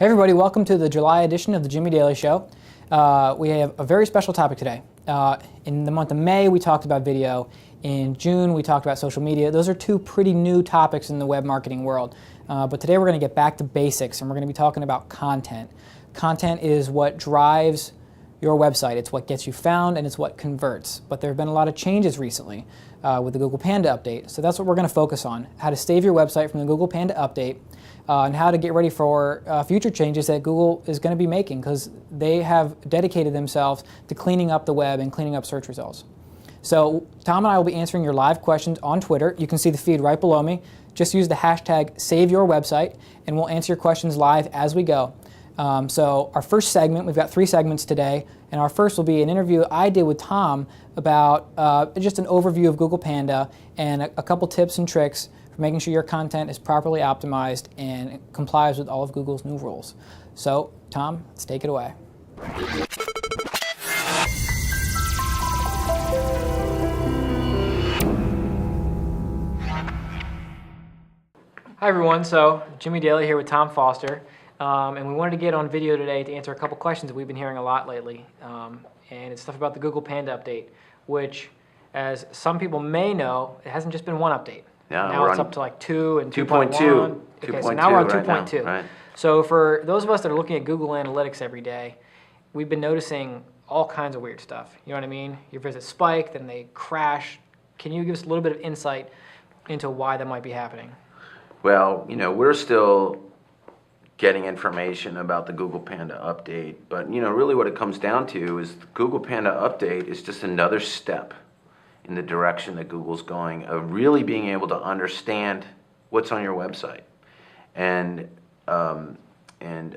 Hey everybody, welcome to the July edition of the Jimmy Daily Show. We have a very special topic today. In the month of May, we talked about video. In June, we talked about social media. Those are two pretty new topics in the web marketing world. But today we're going to get back to basics, and we're going to be talking about content. Content is what drives your website. It's what gets you found, and it's what converts. But there have been a lot of changes recently with the Google Panda update. So that's what we're going to focus on, how to save your website from the Google Panda update, and how to get ready for future changes that Google is going to be making, because they have dedicated themselves to cleaning up the web and cleaning up search results. So Tom and I will be answering your live questions on Twitter. You can see the feed right below me. Just use the hashtag #SaveYourWebsite, and we'll answer your questions live as we go. So our first segment, we've got 3 segments today, and our first will be an interview I did with Tom about just an overview of Google Panda and a couple tips and tricks for making sure your content is properly optimized and complies with all of Google's new rules. So, Tom, let's take it away. Hi everyone, so Jimmy Daly here with Tom Foster, and we wanted to get on video today to answer a couple questions that we've been hearing a lot lately, and it's stuff about the Google Panda update, which, as some people may know, it hasn't just been one update. Yeah, now it's up to like 2 and 2.2. Okay, so now we're on 2.2. Right. So for those of us that are looking at Google Analytics every day, we've been noticing all kinds of weird stuff. You know what I mean? Your visits spike, then they crash. Can you give us a little bit of insight into why that might be happening? Well, we're still getting information about the Google Panda update, but really what it comes down to is the Google Panda update is just another step in the direction that Google's going of really being able to understand what's on your website and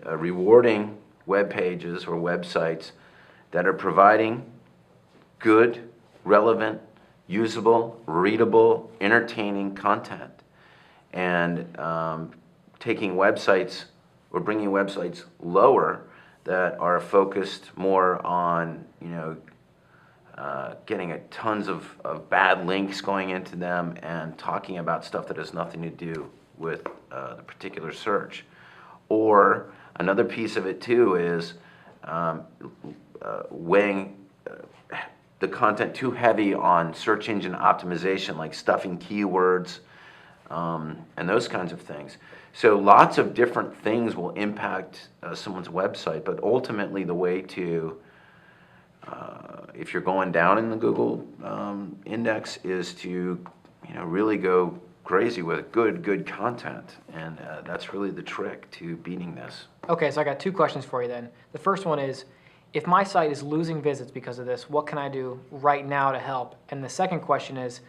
rewarding web pages or websites that are providing good, relevant, usable, readable, entertaining content, and taking websites or bringing websites lower that are focused more on getting tons of bad links going into them and talking about stuff that has nothing to do with the particular search. Or another piece of it too is weighing the content too heavy on search engine optimization, like stuffing keywords and those kinds of things. So lots of different things will impact someone's website, but ultimately the way to if you're going down in the Google index is to really go crazy with good content, and that's really the trick to beating this. Okay, so I got 2 questions for you then. The first one is, if my site is losing visits because of this, what can I do right now to help? And the second question is,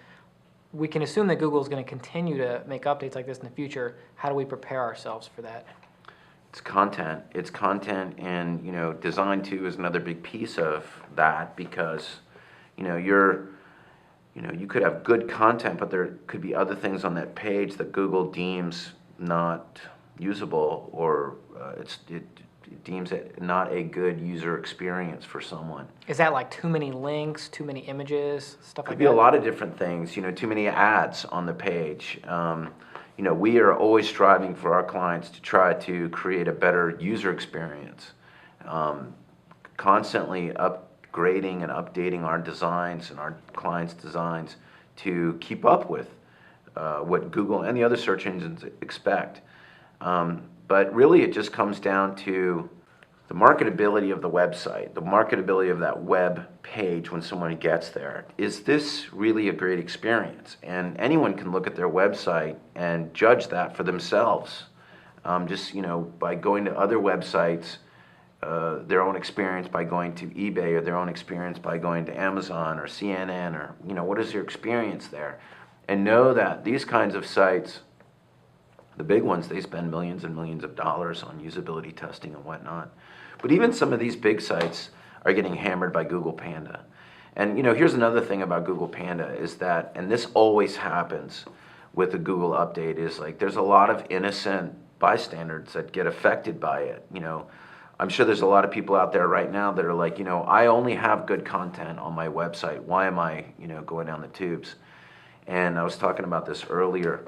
we can assume that Google is going to continue to make updates like this in the future. How do we prepare ourselves for that? It's content. It's content, and design too is another big piece of that, because you could have good content, but there could be other things on that page that Google deems not usable, or it deems it not a good user experience for someone. Is that like too many links, too many images, stuff like that? Could be a lot of different things. Too many ads on the page. We are always striving for our clients to try to create a better user experience, constantly upgrading and updating our designs and our clients' designs to keep up with what Google and the other search engines expect. But really it just comes down to the marketability of the website, the marketability of that web page when someone gets there. Is this really a great experience? And anyone can look at their website and judge that for themselves. Just by going to other websites, their own experience by going to eBay, or their own experience by going to Amazon or CNN, or what is your experience there? And know that these kinds of sites, the big ones, they spend millions and millions of dollars on usability testing and whatnot. But even some of these big sites are getting hammered by Google Panda. And here's another thing about Google Panda is that, and this always happens with the Google update, is like there's a lot of innocent bystanders that get affected by it. I'm sure there's a lot of people out there right now that are like, I only have good content on my website. Why am I, going down the tubes? And I was talking about this earlier.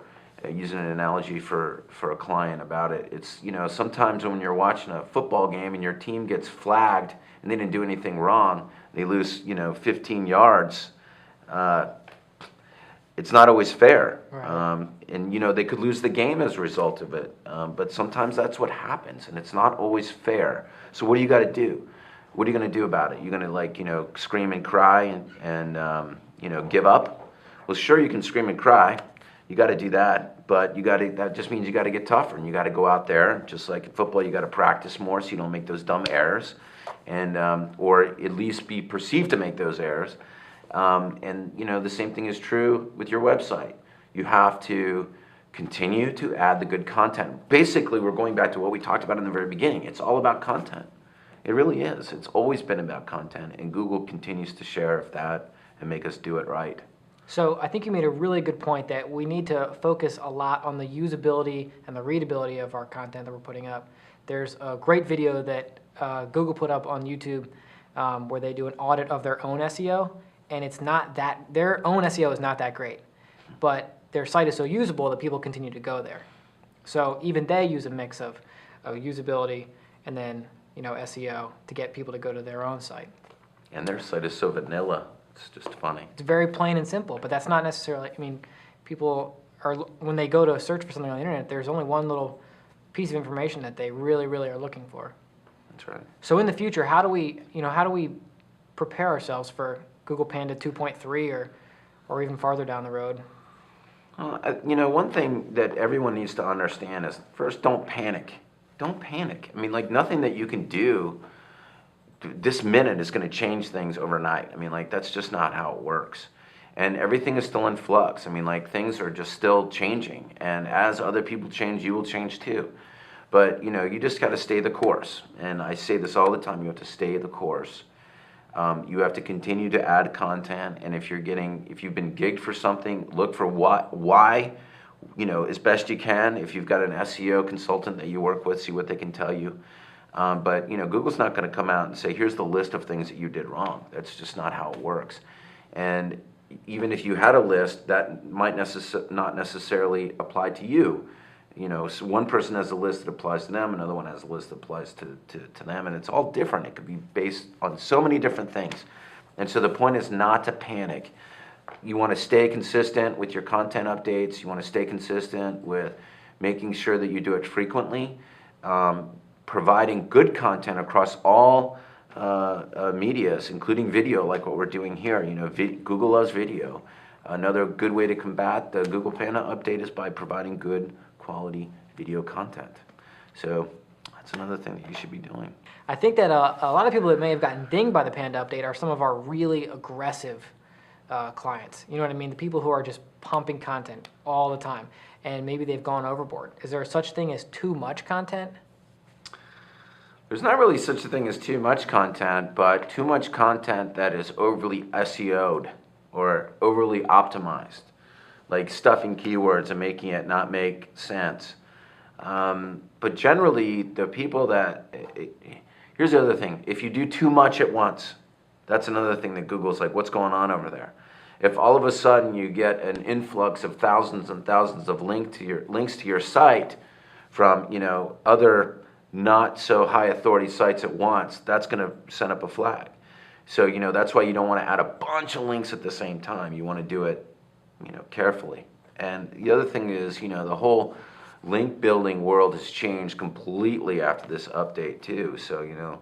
using an analogy for a client about it, it's, sometimes when you're watching a football game and your team gets flagged and they didn't do anything wrong, they lose, 15 yards, it's not always fair. Right. And, they could lose the game as a result of it. But sometimes that's what happens, and it's not always fair. So what do you got to do? What are you going to do about it? You're going to, scream and cry and give up? Well, sure, you can scream and cry. You got to do that, but that just means you got to get tougher, and you got to go out there, just like in football, you got to practice more so you don't make those dumb errors, and or at least be perceived to make those errors. And the same thing is true with your website. You have to continue to add the good content. Basically, we're going back to what we talked about in the very beginning. It's all about content. It really is. It's always been about content, and Google continues to share that and make us do it right. So I think you made a really good point that we need to focus a lot on the usability and the readability of our content that we're putting up. There's a great video that Google put up on YouTube where they do an audit of their own SEO, and it's not that, their own SEO is not that great, but their site is so usable that people continue to go there. So even they use a mix of usability and then SEO to get people to go to their own site. And their site is so vanilla. It's just funny. It's very plain and simple, but that's not necessarily, people are, when they go to search for something on the internet, there's only one little piece of information that they really, really are looking for. That's right. So in the future, how do we prepare ourselves for Google Panda 2.3 or even farther down the road? One thing that everyone needs to understand is, first, don't panic. Don't panic. Nothing that you can do this minute is going to change things overnight. That's just not how it works. And everything is still in flux. Things are just still changing. And as other people change, you will change too. But, you just got to stay the course. And I say this all the time, you have to stay the course. You have to continue to add content. And if you've been gigged for something, look for why, as best you can. If you've got an SEO consultant that you work with, see what they can tell you. But Google's not going to come out and say, here's the list of things that you did wrong. That's just not how it works. And even if you had a list, that might not necessarily apply to you. So one person has a list that applies to them, another one has a list that applies to them, and it's all different. It could be based on so many different things. And so the point is not to panic. You want to stay consistent with your content updates. You want to stay consistent with making sure that you do it frequently. Providing good content across all medias, including video, like what we're doing here. Google loves video. Another good way to combat the Google Panda update is by providing good quality video content. So that's another thing that you should be doing. I think that a lot of people that may have gotten dinged by the Panda update are some of our really aggressive clients. You know what I mean? The people who are just pumping content all the time, and maybe they've gone overboard. Is there such thing as too much content? There's not really such a thing as too much content, but too much content that is overly SEO'd or overly optimized, like stuffing keywords and making it not make sense. But generally, the people that, here's the other thing, if you do too much at once, that's another thing that Google's like, what's going on over there? If all of a sudden you get an influx of thousands and thousands of links to your site from other not so high authority sites at once, that's going to send up a flag. So that's why you don't want to add a bunch of links at the same time. You want to do it carefully. And the other thing is the whole link building world has changed completely after this update too. So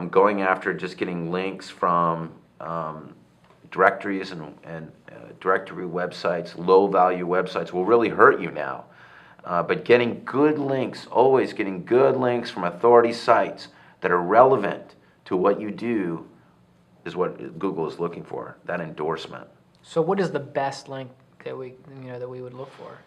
going after just getting links from directories and directory websites, low value websites will really hurt you now. But getting good links, always getting good links from authority sites that are relevant to what you do is what Google is looking for, that endorsement. So what is the best link that we would look for?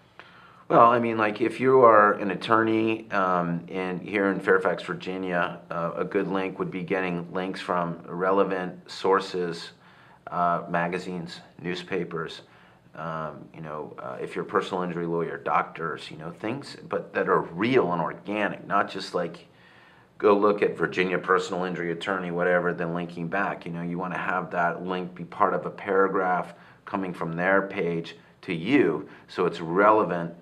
Well, if you are an attorney here in Fairfax, Virginia, a good link would be getting links from relevant sources, magazines, newspapers. If you're a personal injury lawyer, doctors, things, but that are real and organic, not just like go look at Virginia personal injury attorney, whatever, then linking back. You want to have that link be part of a paragraph coming from their page to you, so it's relevant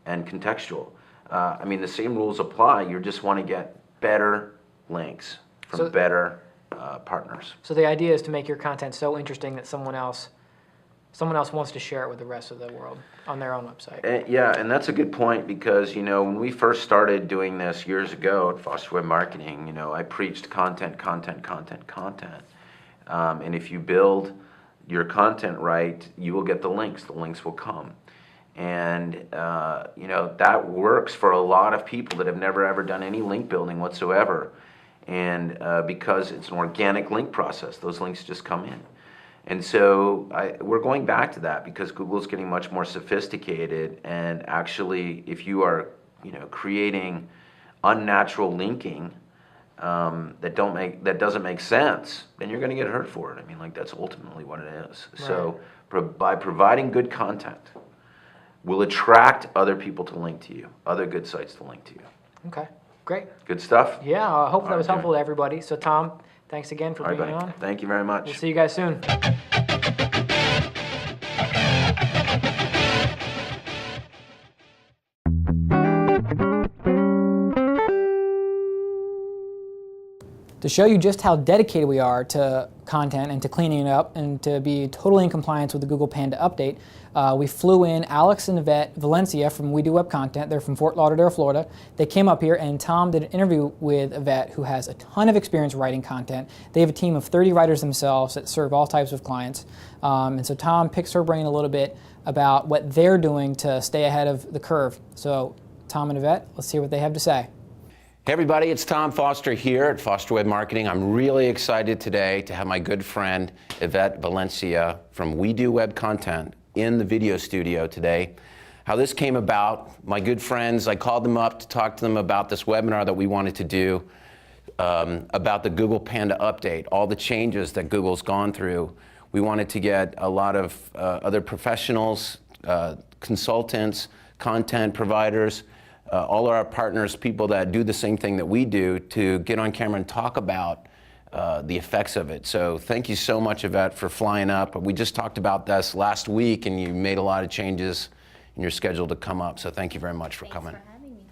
and contextual. I mean, the same rules apply. You just want to get better links from better partners. So the idea is to make your content so interesting that someone else wants to share it with the rest of the world on their own website. Yeah, and that's a good point, because when we first started doing this years ago at Foster Web Marketing, I preached content. And if you build your content right, you will get the links. The links will come. And that works for a lot of people that have never ever done any link building whatsoever. And because it's an organic link process, those links just come in. And so we're going back to that, because Google's getting much more sophisticated. And actually, if you are creating unnatural linking that doesn't make sense, then you're going to get hurt for it. I mean, that's ultimately what it is. Right. So by providing good content, we'll attract other people to link to you, other good sites to link to you. Okay, great. Good stuff? Yeah, I hope that was helpful to everybody. So Tom, thanks again for being on. Thank you very much. We'll see you guys soon. To show you just how dedicated we are to content and to cleaning it up and to be totally in compliance with the Google Panda update, we flew in Alex and Yvette Valencia from We Do Web Content. They're from Fort Lauderdale, Florida. They came up here, and Tom did an interview with Yvette, who has a ton of experience writing content. They have a team of 30 writers themselves that serve all types of clients. And so Tom picks her brain a little bit about what they're doing to stay ahead of the curve. So Tom and Yvette, let's hear what they have to say. Hey everybody, it's Tom Foster here at Foster Web Marketing. I'm really excited today to have my good friend Yvette Valencia from We Do Web Content in the video studio today. How this came about, my good friends, I called them up to talk to them about this webinar that we wanted to do about the Google Panda update, all the changes that Google's gone through. We wanted to get a lot of other professionals, consultants, content providers, all our partners, people that do the same thing that we do, to get on camera and talk about the effects of it. So thank you so much, Yvette, for flying up. We just talked about this last week, and you made a lot of changes in your schedule to come up. So thank you very much for coming. Thanks for having me.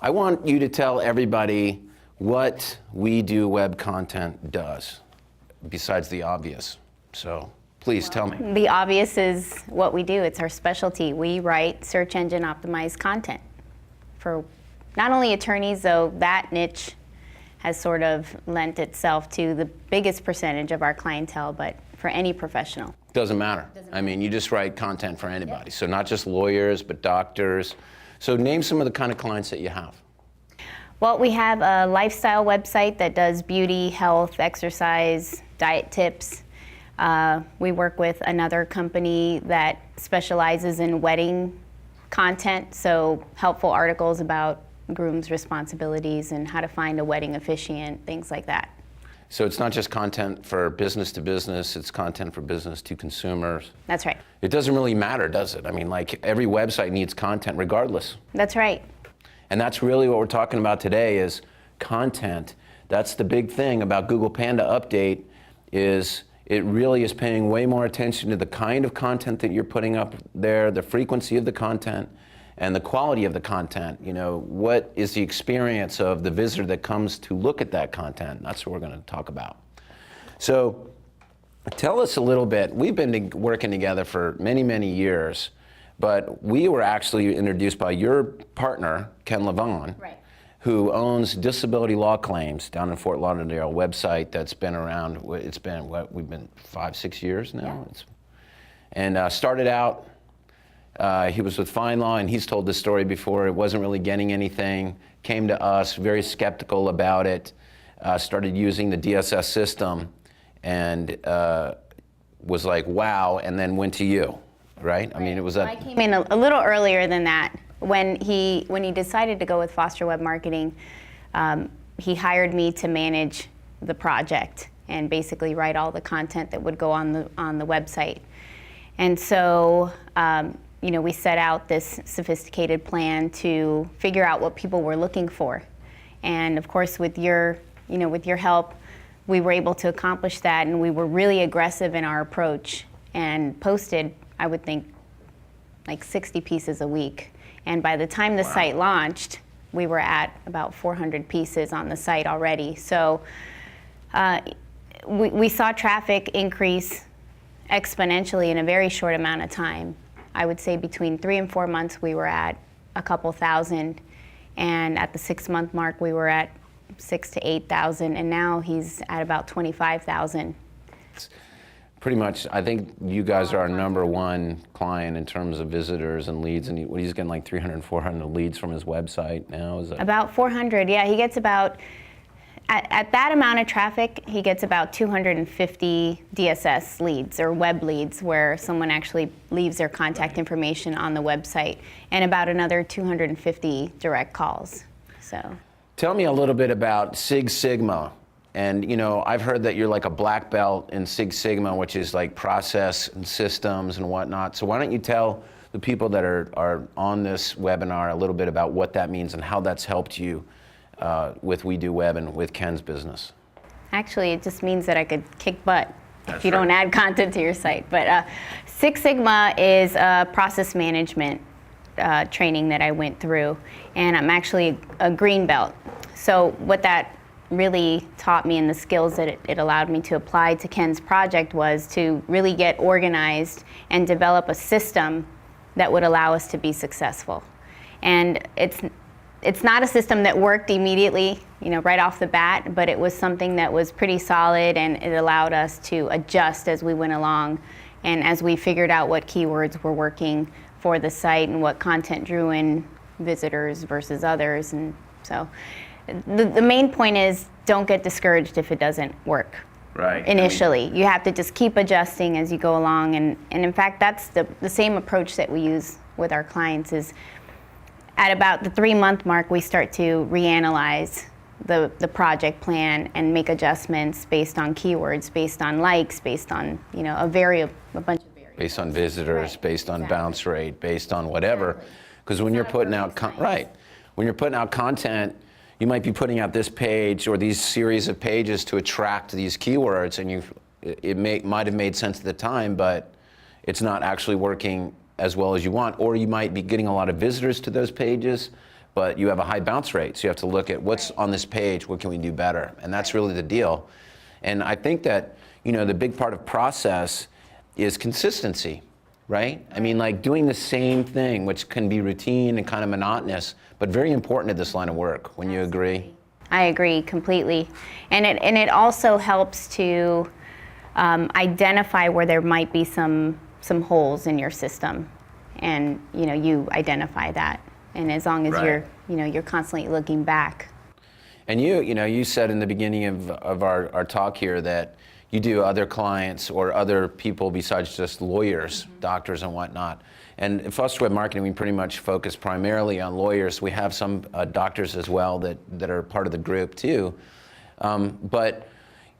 I want you to tell everybody what We Do Web Content does, besides the obvious. So please tell me. The obvious is what we do. It's our specialty. We write search engine optimized content for not only attorneys, though that niche has sort of lent itself to the biggest percentage of our clientele, but for any professional. Doesn't matter. I mean, you just write content for anybody. So not just lawyers, but doctors. So name some of the kind of clients that you have. Well, we have a lifestyle website that does beauty, health, exercise, diet tips. We work with another company that specializes in wedding content, so helpful articles about groom's responsibilities and how to find a wedding officiant, things like that. So it's not just content for business to business, it's content for business to consumers. That's right. It doesn't really matter, does it? I mean, every website needs content regardless. That's right. And that's really what we're talking about today, is content. That's the big thing about Google Panda Update, is it really is paying way more attention to the kind of content that you're putting up there, the frequency of the content, and the quality of the content. What is the experience of the visitor that comes to look at that content? That's what we're going to talk about. So tell us a little bit. We've been working together for many, many years, but we were actually introduced by your partner, Ken Levon, Right. who owns Disability Law Claims down in Fort Lauderdale, website that's been around. It's been, we've been 5-6 years now? Yeah. And started out, he was with Fine Law, and he's told this story before. It wasn't really getting anything. Came to us, very skeptical about it. Started using the DSS system, and was like, wow, and then went to you, right? I mean, it was I came in a little earlier than that. When he decided to go with Foster Web Marketing, he hired me to manage the project and basically write all the content that would go on the website. And so, we set out this sophisticated plan to figure out what people were looking for. And of course, with your help, we were able to accomplish that, and we were really aggressive in our approach and posted, I would think, like 60 pieces a week. And by the time the site launched, we were at about 400 pieces on the site already. So we saw traffic increase exponentially in a very short amount of time. I would say between 3 and 4 months we were at a couple thousand, and at the 6-month mark we were at 6,000 to 8,000, and now he's at about 25,000. Pretty much, I think you guys are our #1 client in terms of visitors and leads, and he's getting like 300, 400 leads from his website now. Is that about 400? Yeah, he gets about, at that amount of traffic, he gets about 250 DSS leads or web leads where someone actually leaves their contact information on the website, and about another 250 direct calls. So, tell me a little bit about Six Sigma. And I've heard that you're like a black belt in Six Sigma, which is like process and systems and whatnot. So why don't you tell the people that are on this webinar a little bit about what that means and how that's helped you with We Do Web and with Ken's business? Actually, it just means that I could kick butt if you right. don't add content to your site. But Six Sigma is a process management training that I went through, and I'm actually a green belt. So what that really taught me and the skills that it allowed me to apply to Ken's project was to really get organized and develop a system that would allow us to be successful. And it's not a system that worked immediately, right off the bat, but it was something that was pretty solid, and it allowed us to adjust as we went along, and as we figured out what keywords were working for the site and what content drew in visitors versus others. And so the main point is, don't get discouraged if it doesn't work. Right. Initially. You have to just keep adjusting as you go along, and in fact, that's the same approach that we use with our clients. Is at about the 3-month mark, we start to reanalyze the project plan and make adjustments based on keywords, based on likes, based on a bunch of variables. Based on visitors, Right. based on Exactly. bounce rate, based on whatever. Because when you're putting out when you're putting out content, you might be putting out this page or these series of pages to attract these keywords, and it might have made sense at the time, but it's not actually working as well as you want. Or you might be getting a lot of visitors to those pages, but you have a high bounce rate. So you have to look at what's on this page, what can we do better? And that's really the deal. And I think that, the big part of process is consistency, right? I mean, like doing the same thing, which can be routine and kind of monotonous, but very important to this line of work. Wouldn't you agree? I agree completely. And it also helps to identify where there might be some holes in your system, and you identify that. And as long as Right. you're constantly looking back. And you said in the beginning of our talk here that you do other clients or other people besides just lawyers, doctors and whatnot. And in Foster Web Marketing, we pretty much focus primarily on lawyers. We have some doctors as well that are part of the group too. But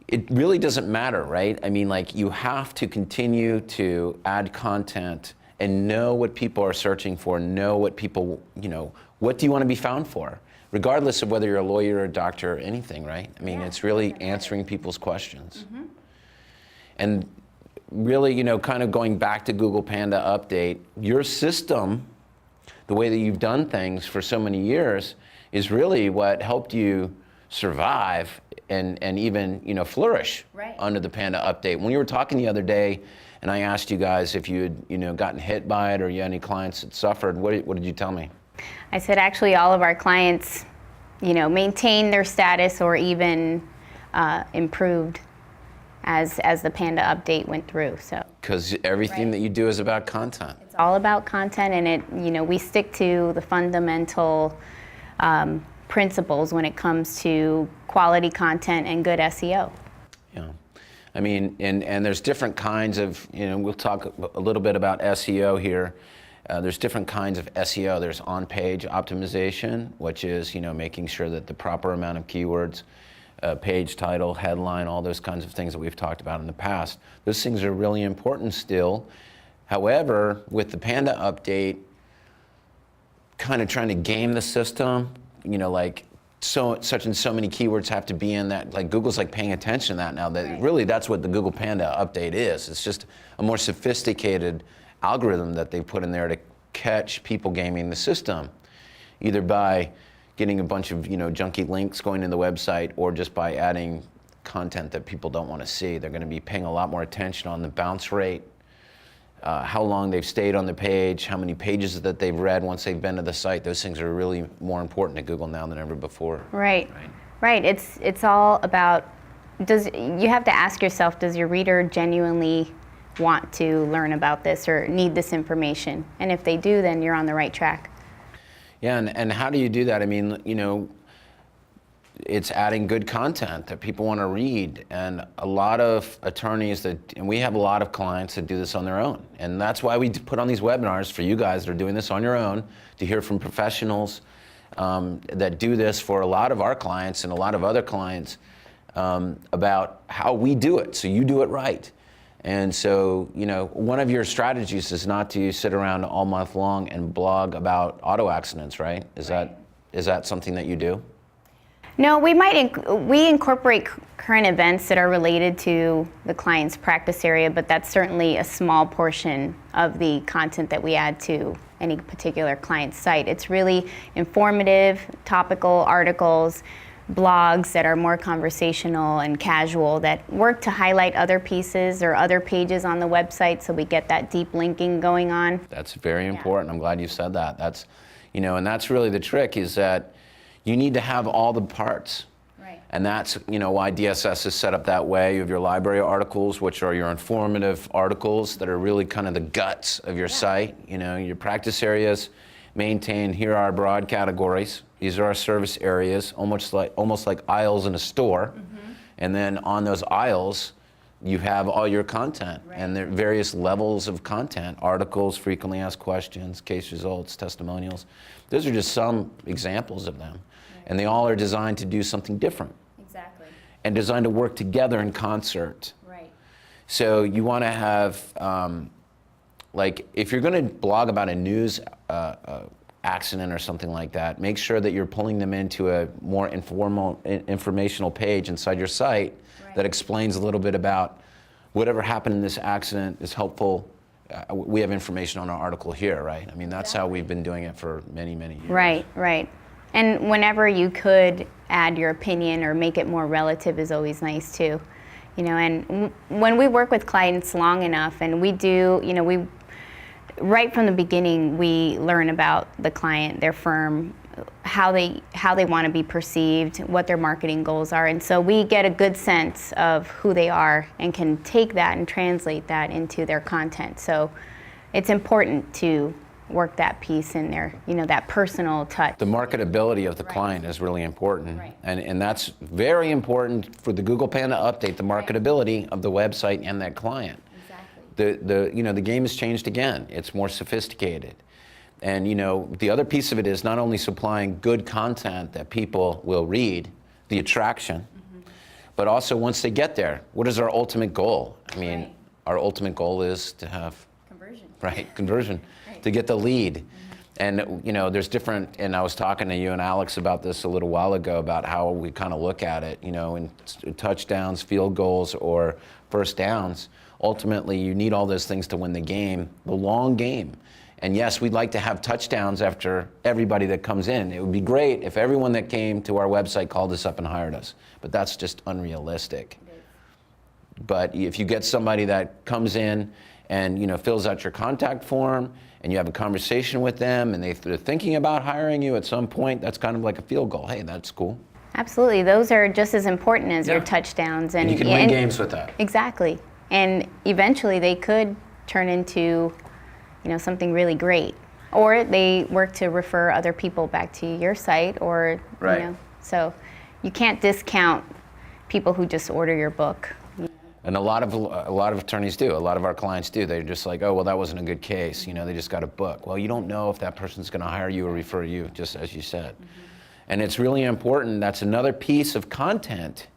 it really doesn't matter, right? I mean, like, you have to continue to add content and know what people are searching for, know what people, what do you want to be found for? Regardless of whether you're a lawyer or a doctor or anything, right? I mean, it's really answering people's questions. Mm-hmm. And really, kind of going back to Google Panda Update, your system, the way that you've done things for so many years, is really what helped you survive and even, flourish under the Panda Update. When you were talking the other day, and I asked you guys if you had, gotten hit by it or you had any clients that suffered, what did you tell me? I said actually all of our clients, maintained their status or even improved as the Panda Update went through. So because everything that you do is about content. it's all about content, and we stick to the fundamental principles when it comes to quality content and good SEO. Yeah. I mean, and there's different kinds of, we'll talk a little bit about SEO here. There's different kinds of SEO. There's on-page optimization, which is, making sure that the proper amount of keywords, page title, headline, all those kinds of things that we've talked about in the past. Those things are really important still. However, with the Panda Update, kind of trying to game the system, like such and so many keywords have to be in that. Like, Google's like paying attention to that now. That really, that's what the Google Panda Update is. It's just a more sophisticated algorithm that they put in there to catch people gaming the system, either by getting a bunch of junky links going to the website, or just by adding content that people don't want to see. They're going to be paying a lot more attention on the bounce rate, how long they've stayed on the page, how many pages that they've read once they've been to the site. Those things are really more important to Google now than ever before. Right. It's all about, you have to ask yourself, does your reader genuinely want to learn about this or need this information? And if they do, then you're on the right track. Yeah, and how do you do that? I mean, it's adding good content that people want to read, and a lot of attorneys and we have a lot of clients that do this on their own, and that's why we put on these webinars for you guys that are doing this on your own, to hear from professionals that do this for a lot of our clients and a lot of other clients about how we do it, so you do it right. And so, one of your strategies is not to sit around all month long and blog about auto accidents, right? Is that something that you do? No, we incorporate current events that are related to the client's practice area, but that's certainly a small portion of the content that we add to any particular client's site. It's really informative, topical articles, blogs that are more conversational and casual, that work to highlight other pieces or other pages on the website, so we get that deep linking going on. That's very important. I'm glad you said that. That's, and that's really the trick, is that you need to have all the parts. Right. And that's, why DSS is set up that way. You have your library articles, which are your informative articles that are really kind of the guts of your site. Your practice areas maintained. Here are our broad categories. These are our service areas, almost like aisles in a store. Mm-hmm. And then on those aisles, you have all your content, and there are various levels of content: articles, frequently asked questions, case results, testimonials. Those are just some examples of them. And they all are designed to do something different. Exactly. And designed to work together in concert. Right. So you want to have, if you're going to blog about a news accident or something like that, make sure that you're pulling them into a more informational page inside your site that explains a little bit about whatever happened in this accident is helpful. We have information on our article here, right? I mean, that's how we've been doing it for many, many years. Right. And whenever you could add your opinion or make it more relative is always nice too. And when we work with clients long enough, and we do, right from the beginning, we learn about the client, their firm, how they want to be perceived, what their marketing goals are. And so we get a good sense of who they are and can take that and translate that into their content. So it's important to work that piece in there, that personal touch. The marketability of the client is really important. Right. And that's very important for the Google Panda update, the marketability of the website and that client. Exactly. The game has changed again. It's more sophisticated. And the other piece of it is not only supplying good content that people will read, the attraction, but also once they get there, what is our ultimate goal? I mean, our ultimate goal is to have conversion. To get the lead. And there's different, and I was talking to you and Alex about this a little while ago, about how we kind of look at it, in touchdowns, field goals, or first downs. Ultimately, you need all those things to win the game, the long game. And yes, we'd like to have touchdowns after everybody that comes in. It would be great if everyone that came to our website called us up and hired us, but that's just unrealistic. But if you get somebody that comes in and fills out your contact form, and you have a conversation with them, and they're thinking about hiring you at some point, that's kind of like a field goal. Hey, that's cool. Absolutely. Those are just as important as your touchdowns. And you can win games with that. Exactly. And eventually they could turn into, something really great. Or they work to refer other people back to your site, or, so you can't discount people who just order your book. And a lot of attorneys do. A lot of our clients do. They're just like, oh, well, that wasn't a good case. They just got a book. Well, you don't know if that person's going to hire you or refer you, just as you said. And it's really important. That's another piece of content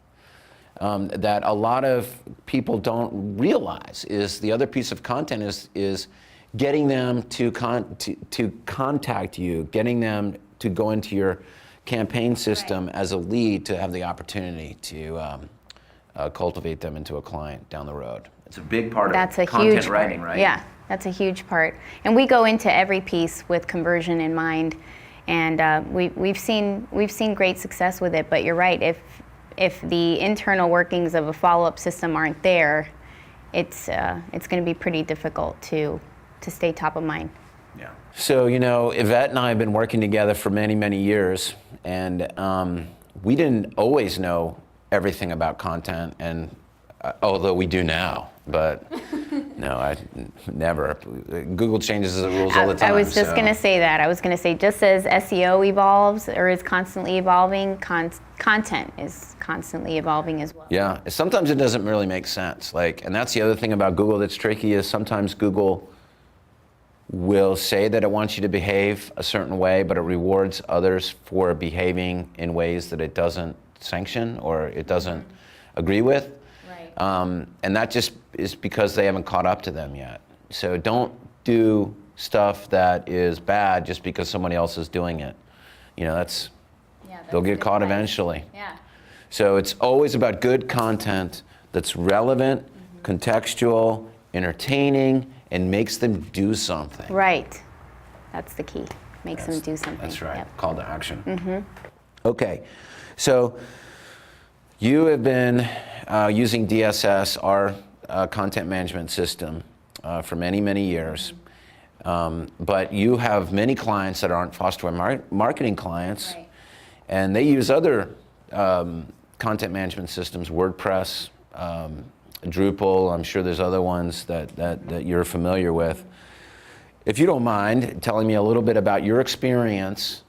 that a lot of people don't realize. Is the other piece of content is getting them to contact you, getting them to go into your campaign system as a lead, to have the opportunity to cultivate them into a client down the road. It's a big part That's of a content huge writing, part. right? Yeah, that's a huge part. And we go into every piece with conversion in mind, and we've seen great success with it. But you're right. If the internal workings of a follow-up system aren't there, it's going to be pretty difficult to stay top of mind. Yeah. So, you know, Yvette and I have been working together for many, many years, and we didn't always know everything about content, and although we do now, but no, I never. Google changes the rules all the time. I was just so. going to say that. I was going to say, just as SEO evolves or is constantly evolving, content is constantly evolving as well. Yeah, sometimes it doesn't really make sense. Like, and that's the other thing about Google that's tricky is sometimes Google will say that it wants you to behave a certain way, but it rewards others for behaving in ways that it doesn't sanction or it doesn't agree with. Right. And that just is because they haven't caught up to them yet. So don't do stuff that is bad just because somebody else is doing it. You know, that's they'll get caught eventually. Yeah. So it's always about good content that's relevant, contextual, entertaining, and makes them do something. Right. That's the key. Makes them do something. That's right. Yep. Call to action. Okay. So you have been using DSS, our content management system, for many, many years. But you have many clients that aren't Foster Web Marketing clients, Right. and they use other content management systems, WordPress, Drupal. I'm sure there's other ones that you're familiar with. If you don't mind telling me a little bit about your experience,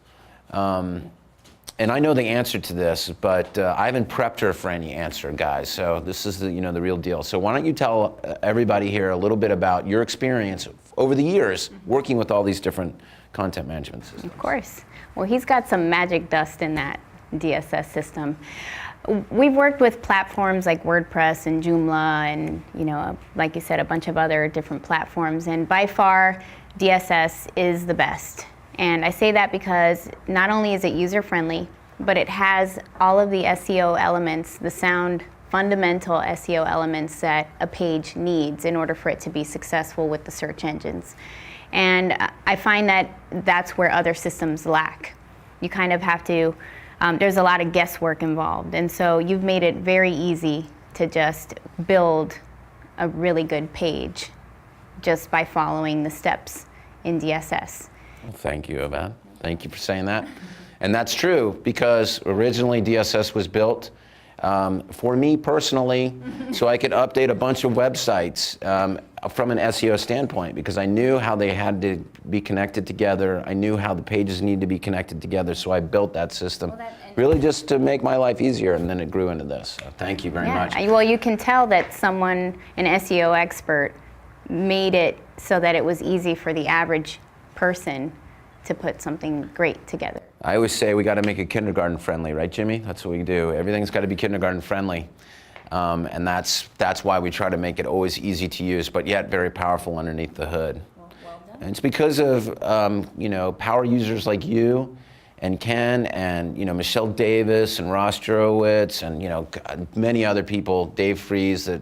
and I know the answer to this, but I haven't prepped her for any answer, guys. So this is the real deal. So why don't you tell everybody here a little bit about your experience over the years working with all these different content management systems? Of course. Well, he's got some magic dust in that DSS system. We've worked with platforms like WordPress and Joomla and, like you said, a bunch of other different platforms. And by far, DSS is the best. And I say that because not only is it user-friendly, but it has all of the SEO elements, the sound fundamental SEO elements that a page needs in order for it to be successful with the search engines. And I find that that's where other systems lack. You kind of have to, there's a lot of guesswork involved. And so you've made it very easy to just build a really good page just by following the steps in DSS. Well, thank you, Yvette. Thank you for saying that. And that's true because originally DSS was built for me personally so I could update a bunch of websites from an SEO standpoint because I knew how they had to be connected together. I knew how the pages needed to be connected together, so I built that system really just to make my life easier, and then it grew into this. So thank you very much. Well, you can tell that someone, an SEO expert, made it so that it was easy for the average person to put something great together. I always say we got to make it kindergarten friendly, right, Jimmy? That's what we do. Everything's got to be kindergarten friendly, and that's why we try to make it always easy to use, but yet very powerful underneath the hood. Well done. And it's because of power users like you, and Ken, and Michelle Davis, and Ross Jurowitz, and many other people, Dave Fries, that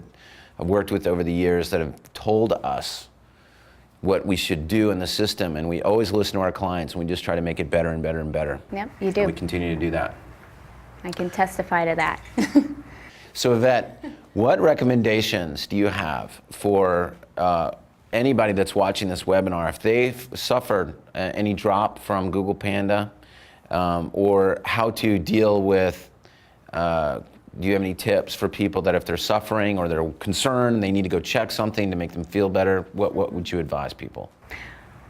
I've worked with over the years that have told us what we should do in the system, and we always listen to our clients, and we just try to make it better and better and better. Yep, you do. And we continue to do that. I can testify to that. So Yvette, what recommendations do you have for anybody that's watching this webinar if they've suffered any drop from Google Panda, or how to deal with, do you have any tips for people that if they're suffering or they're concerned, they need to go check something to make them feel better? What would you advise people?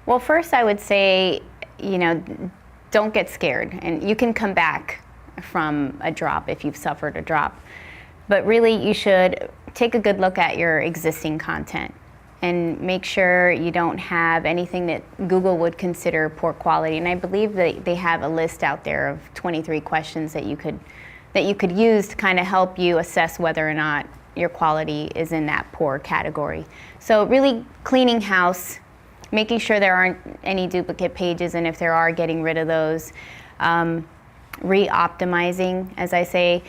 Well, first I would say, don't get scared. And you can come back from a drop if you've suffered a drop. But really, you should take a good look at your existing content and make sure you don't have anything that Google would consider poor quality. And I believe that they have a list out there of 23 questions that you could use to kind of help you assess whether or not your quality is in that poor category. So really cleaning house, making sure there aren't any duplicate pages, and if there are, getting rid of those. Re-optimizing, as I say,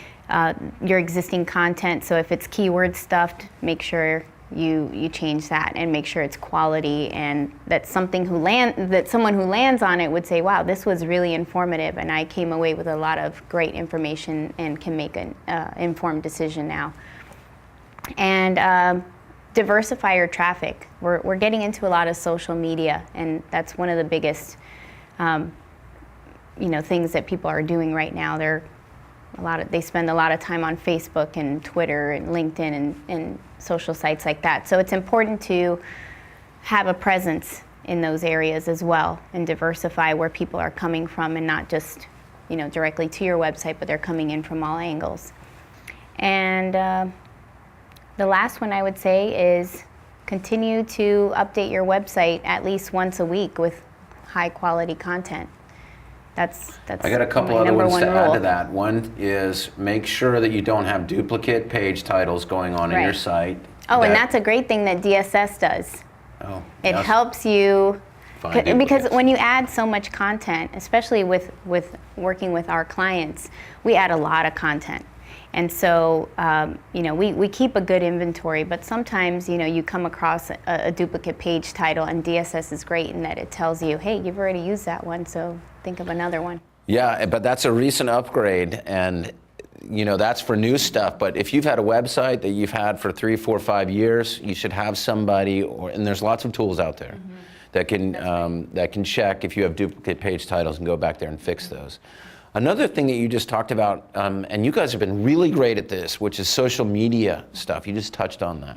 your existing content. So if it's keyword stuffed, make sure you change that and make sure it's quality, and that someone who lands on it would say, wow, this was really informative, and I came away with a lot of great information and can make an informed decision now. And diversify your traffic. We're getting into a lot of social media, and that's one of the biggest things that people are doing right now. They spend a lot of time on Facebook and Twitter and LinkedIn and social sites like that. So it's important to have a presence in those areas as well, and diversify where people are coming from, and not just directly to your website, but they're coming in from all angles. And the last one I would say is continue to update your website at least once a week with high quality content. That's I got a couple other ones to add to that. One is make sure that you don't have duplicate page titles going on in your site. Oh, and that's a great thing that DSS does. Oh, it helps you, because when you add so much content, especially with working with our clients, we add a lot of content. And so, we keep a good inventory, but sometimes, you come across a duplicate page title, and DSS is great in that it tells you, hey, you've already used that one, so think of another one. Yeah, but that's a recent upgrade, and that's for new stuff. But if you've had a website that you've had for 3, 4, 5 years, you should have somebody, and there's lots of tools out there that can check if you have duplicate page titles and go back there and fix those. Another thing that you just talked about, and you guys have been really great at this, which is social media stuff. You just touched on that.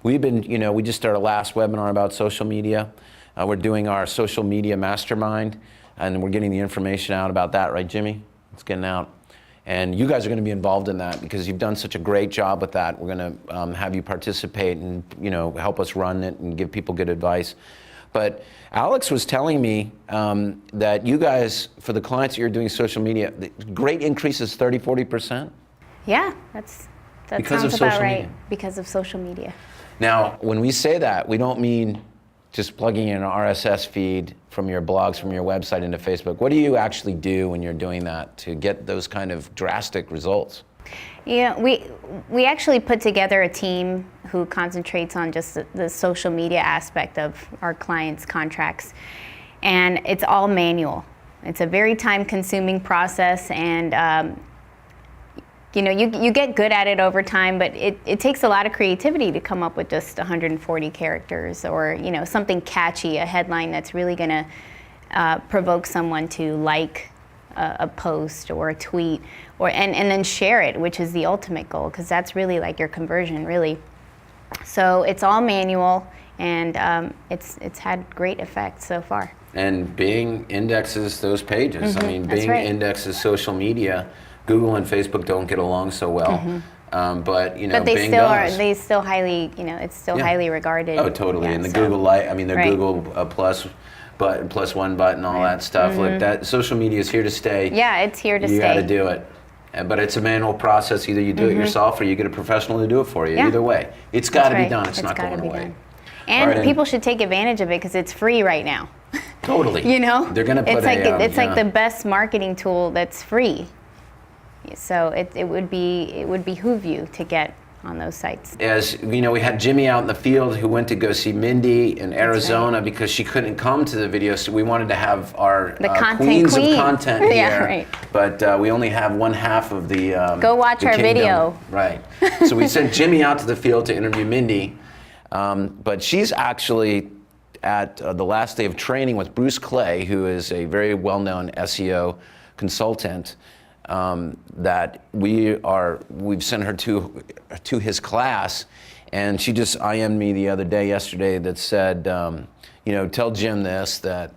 We've been, we just started our last webinar about social media. We're doing our social media mastermind, and we're getting the information out about that, right, Jimmy? It's getting out. And you guys are going to be involved in that because you've done such a great job with that. We're going to have you participate and, help us run it and give people good advice. But Alex was telling me that you guys, for the clients that you're doing social media, the great increases 30, 40%? Yeah, that sounds about right. Because of social media. Now, when we say that, we don't mean just plugging in an RSS feed from your blogs, from your website into Facebook. What do you actually do when you're doing that to get those kind of drastic results? Yeah, we actually put together a team who concentrates on just the social media aspect of our clients' contracts, and it's all manual. It's a very time-consuming process, and you get good at it over time, but it takes a lot of creativity to come up with just 140 characters, or something catchy, a headline that's really going to provoke someone to like a post or a tweet, and then share it, which is the ultimate goal, because that's really like your conversion, really. So it's all manual, and it's had great effects so far. And Bing indexes those pages. I mean, Bing indexes social media. Google and Facebook don't get along so well. But they Bing still does. They still highly, it's still highly regarded. Oh, totally. And the Google Google plus one button, all that stuff. Look, that social media is here to stay. Yeah, it's here to stay. You got to do it. But it's a manual process. Either you do it yourself or you get a professional to do it for you. Either way, it's got to be done. It's not going away. And people should take advantage of it because it's free right now. Totally. They're going to put it's like the best marketing tool that's free. So it would behoove you to get on those sites. As we had Jimmy out in the field who went to go see Mindy in Arizona because she couldn't come to the video, so we wanted to have our queens of content here. But we only have one half of the go watch our video. Right. So we sent Jimmy out to the field to interview Mindy, but she's actually at the last day of training with Bruce Clay, who is a very well-known SEO consultant. That we've sent her to his class, and she just IM'd me yesterday that said, tell Jim this, that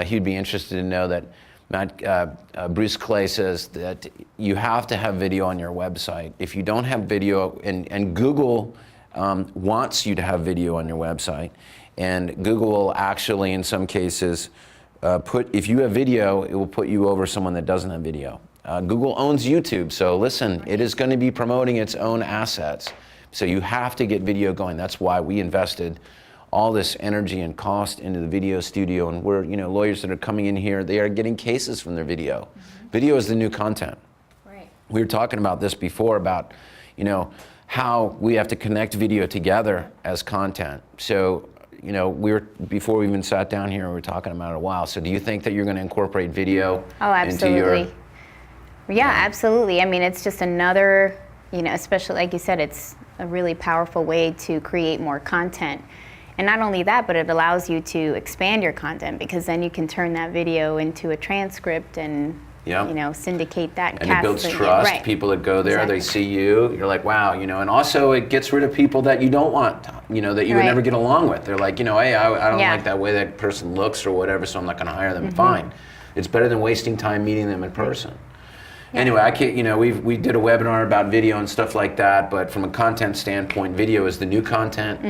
he'd be interested to know that Bruce Clay says that you have to have video on your website. If you don't have video, and Google wants you to have video on your website, and Google will actually, in some cases, if you have video, it will put you over someone that doesn't have video. Google owns YouTube, so listen, it is going to be promoting its own assets. So you have to get video going. That's why we invested all this energy and cost into the video studio, and we're, lawyers that are coming in here, they are getting cases from their video. Video is the new content. Right. We were talking about this before about, how we have to connect video together as content. So, before we even sat down here, we were talking about it a while. So do you think that you're going to incorporate video into your... Yeah, absolutely. I mean, it's just another, especially like you said, it's a really powerful way to create more content. And not only that, but it allows you to expand your content, because then you can turn that video into a transcript and syndicate that. And it builds trust. Right. People that go there, They see you. You're like, wow, and also it gets rid of people that you don't want, that you would never get along with. They're like, hey, I don't like that way that person looks or whatever, so I'm not going to hire them. Fine. It's better than wasting time meeting them in person. Anyway, I can't, we did a webinar about video and stuff like that, but from a content standpoint, video is the new content.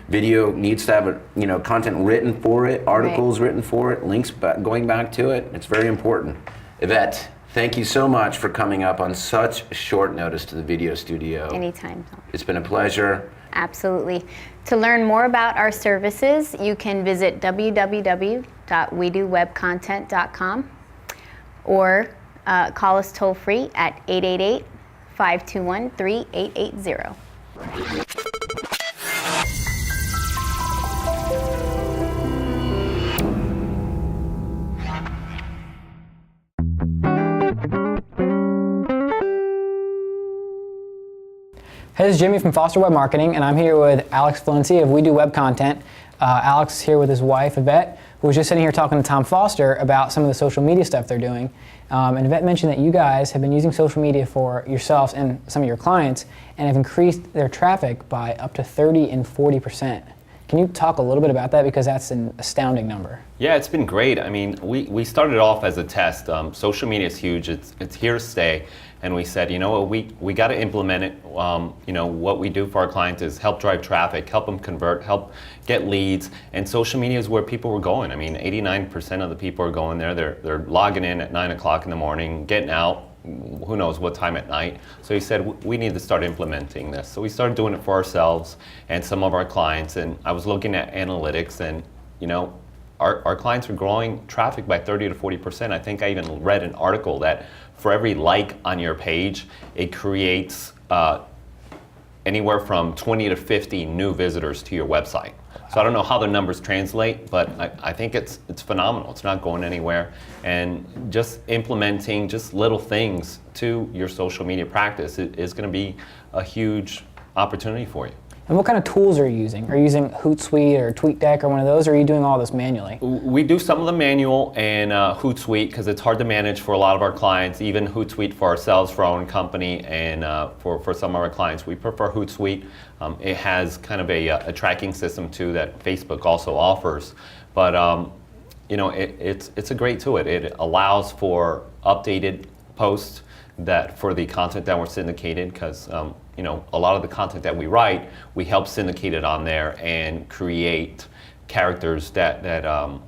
Video needs to have content written for it, articles written for it, links going back to it. It's very important. Yvette, thank you so much for coming up on such short notice to the video studio. Anytime. It's been a pleasure. Absolutely. To learn more about our services, you can visit www.wedowebcontent.com or call us toll free at 888-521-3880. Hey, this is Jimmy from Foster Web Marketing, and I'm here with Alex Valencia of We Do Web Content. Alex is here with his wife, Yvette, who was just sitting here talking to Tom Foster about some of the social media stuff they're doing. And Yvette mentioned that you guys have been using social media for yourselves and some of your clients and have increased their traffic by up to 30 and 40%. Can you talk a little bit about that, because that's an astounding number? Yeah, it's been great. I mean, we started off as a test. Social media is huge. It's here to stay. And we said, we got to implement it. What we do for our clients is help drive traffic, help them convert, help get leads. And social media is where people were going. I mean, 89% of the people are going there. They're logging in at 9 o'clock in the morning, getting out, who knows what time at night. So he said, we need to start implementing this. So we started doing it for ourselves and some of our clients. And I was looking at analytics, and our clients are growing traffic by 30 to 40%. I think I even read an article that for every like on your page, it creates anywhere from 20 to 50 new visitors to your website. So I don't know how the numbers translate, but I think it's phenomenal. It's not going anywhere. And just implementing just little things to your social media practice is going to be a huge opportunity for you. And what kind of tools are you using? Are you using Hootsuite or TweetDeck or one of those, or are you doing all this manually? We do some of the manual and Hootsuite, because it's hard to manage for a lot of our clients, even Hootsuite for ourselves, for our own company, and for some of our clients. We prefer Hootsuite. It has kind of a tracking system too that Facebook also offers. But it's a great tool. It allows for updated posts for the content that we're syndicated, because a lot of the content that we write, we help syndicate it on there and create characters that are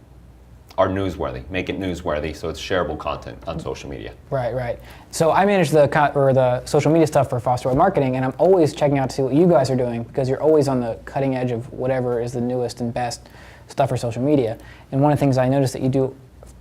newsworthy, make it newsworthy, so it's shareable content on social media. Right. So I manage the social media stuff for Foster Web Marketing, and I'm always checking out to see what you guys are doing, because you're always on the cutting edge of whatever is the newest and best stuff for social media. And one of the things I noticed that you do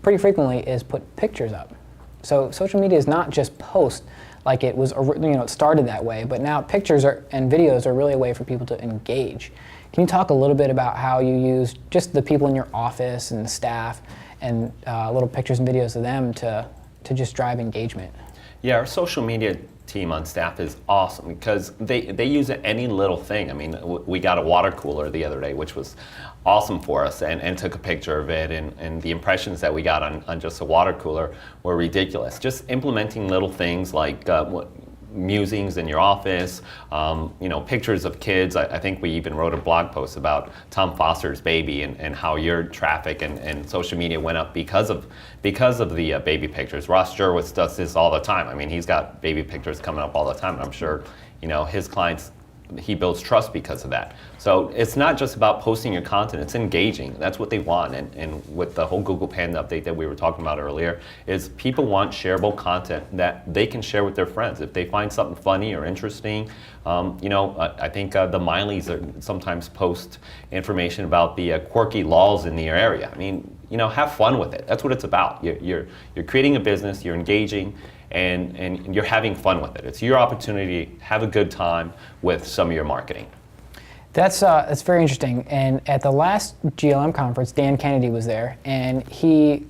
pretty frequently is put pictures up. So social media is not just post like it was, it started that way, but now pictures and videos are really a way for people to engage. Can you talk a little bit about how you use just the people in your office and the staff and little pictures and videos of them to just drive engagement? Yeah, our social media team on staff is awesome, because they use any little thing. I mean, we got a water cooler the other day, which was awesome for us, and took a picture of it, and the impressions that we got on just a water cooler were ridiculous. Just implementing little things like musings in your office, pictures of kids. I think we even wrote a blog post about Tom Foster's baby and how your traffic and social media went up because of the baby pictures. Ross Jurwitz does this all the time. I mean, he's got baby pictures coming up all the time, and I'm sure his clients, he builds trust because of that. So it's not just about posting your content, it's engaging. That's what they want. And with the whole Google Panda update that we were talking about earlier, is people want shareable content that they can share with their friends. If they find something funny or interesting, I think the Mileys sometimes post information about the quirky laws in the area. I mean, have fun with it. That's what it's about. You're creating a business, you're engaging, and you're having fun with it. It's your opportunity to have a good time with some of your marketing. That's very interesting. And at the last GLM conference, Dan Kennedy was there, and he,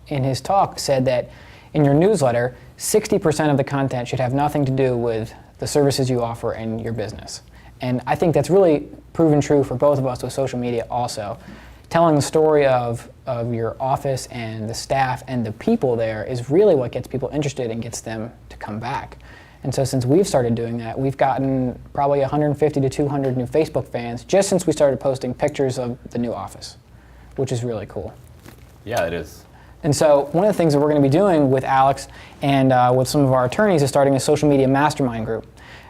in his talk, said that in your newsletter, 60% of the content should have nothing to do with the services you offer and your business. And I think that's really proven true for both of us with social media also. Telling the story of your office and the staff and the people there is really what gets people interested and gets them to come back. And so since we've started doing that, we've gotten probably 150 to 200 new Facebook fans just since we started posting pictures of the new office, which is really cool. Yeah, it is. And so one of the things that we're going to be doing with Alex and with some of our attorneys is starting a social media mastermind group.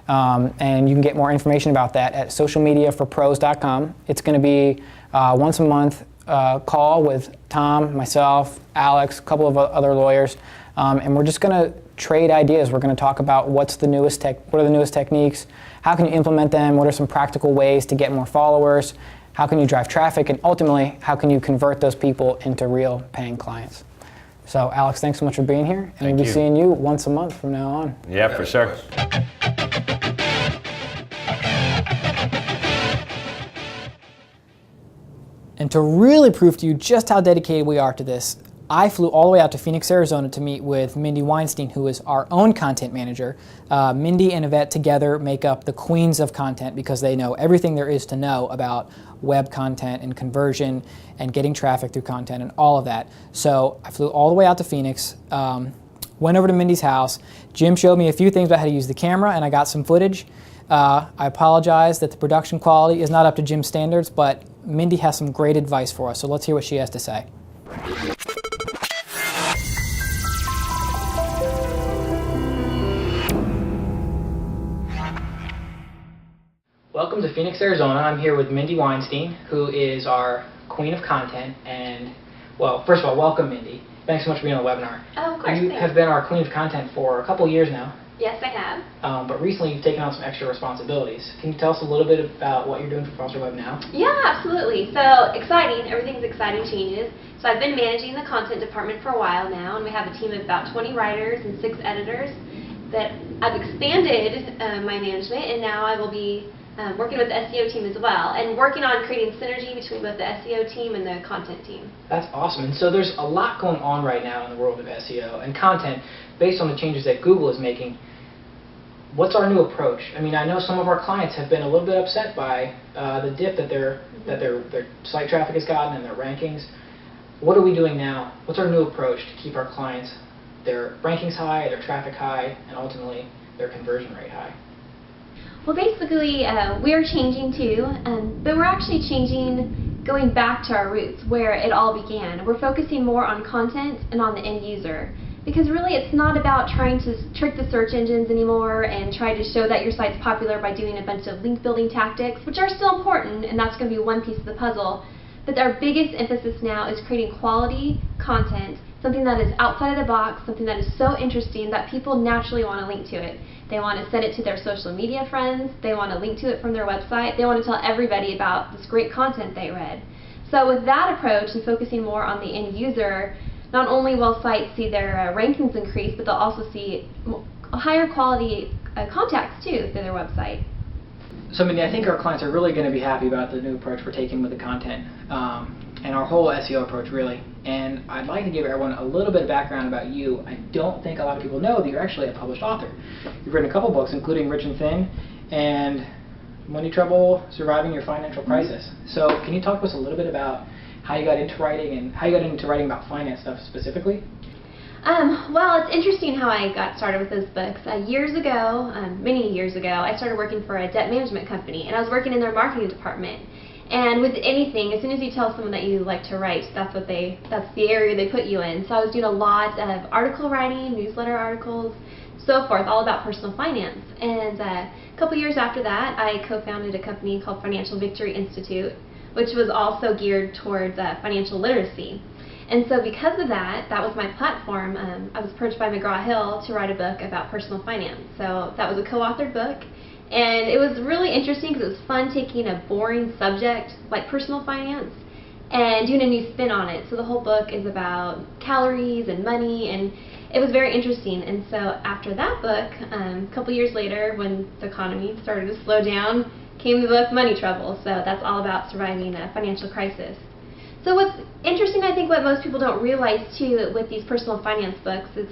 And you can get more information about that at socialmediaforpros.com. It's going to be once a month call with Tom, myself, Alex, a couple of other lawyers, and we're just going to trade ideas. We're going to talk about what are the newest techniques, how can you implement them, what are some practical ways to get more followers, how can you drive traffic, and ultimately, how can you convert those people into real paying clients. So Alex, thanks so much for being here, and we'll be seeing you once a month from now on. Yeah, for sure. And to really prove to you just how dedicated we are to this, I flew all the way out to Phoenix, Arizona to meet with Mindy Weinstein, who is our own content manager. Mindy and Yvette together make up the queens of content because they know everything there is to know about web content and conversion and getting traffic through content and all of that. So I flew all the way out to Phoenix, went over to Mindy's house. Jim showed me a few things about how to use the camera, and I got some footage. I apologize that the production quality is not up to Jim's standards, but Mindy has some great advice for us, so let's hear what she has to say. Welcome to Phoenix, Arizona. I'm here with Mindy Weinstein, who is our queen of content. And, well, first of all, welcome, Mindy. Thanks so much for being on the webinar. Oh, of course. You Thanks. have been our queen of content for a couple of years now. Yes, I have. But recently you've taken on some extra responsibilities. Can you tell us a little bit about what you're doing for Foster Web now? Yeah, absolutely. So exciting. Everything's exciting changes. So I've been managing the content department for a while now, and we have a team of about 20 writers and 6 editors that I've expanded my management, and now I will be working with the SEO team as well, and working on creating synergy between both the SEO team and the content team. That's awesome. And so there's a lot going on right now in the world of SEO and content based on the changes that Google is making. What's our new approach? I mean, I know some of our clients have been a little bit upset by the dip that their site traffic has gotten and their rankings. What are we doing now? What's our new approach to keep our clients, their rankings high, their traffic high, and ultimately their conversion rate high? Well, basically, we're changing too, but we're actually changing, going back to our roots, where it all began. We're focusing more on content and on the end user. Because really, it's not about trying to trick the search engines anymore and try to show that your site's popular by doing a bunch of link building tactics, which are still important, and that's going to be one piece of the puzzle. But our biggest emphasis now is creating quality content, something that is outside of the box, something that is so interesting that people naturally want to link to it. They want to send it to their social media friends, they want to link to it from their website, they want to tell everybody about this great content they read. So with that approach and focusing more on the end user, not only will sites see their rankings increase, but they'll also see higher quality contacts too through their website. So, Mindy, I think our clients are really going to be happy about the new approach we're taking with the content and our whole SEO approach, really. And I'd like to give everyone a little bit of background about you. I don't think a lot of people know that you're actually a published author. You've written a couple books, including Rich and Thin and Money Trouble, Surviving Your Financial Crisis. So can you talk to us a little bit about how you got into writing and how you got into writing about finance stuff specifically? Well, it's interesting how I got started with those books. Years ago, many years ago, I started working for a debt management company, and I was working in their marketing department. And with anything, as soon as you tell someone that you like to write, that's the area they put you in. So I was doing a lot of article writing, newsletter articles, so forth, all about personal finance. And a couple years after that, I co-founded a company called Financial Victory Institute, which was also geared towards financial literacy. And so because of that, that was my platform. I was approached by McGraw-Hill to write a book about personal finance. So that was a co-authored book. And it was really interesting because it was fun taking a boring subject like personal finance and doing a new spin on it. So the whole book is about calories and money, and it was very interesting. And so after that book, a couple years later, when the economy started to slow down, came the book Money Trouble. So that's all about surviving a financial crisis. So what's interesting, I think what most people don't realize too with these personal finance books is,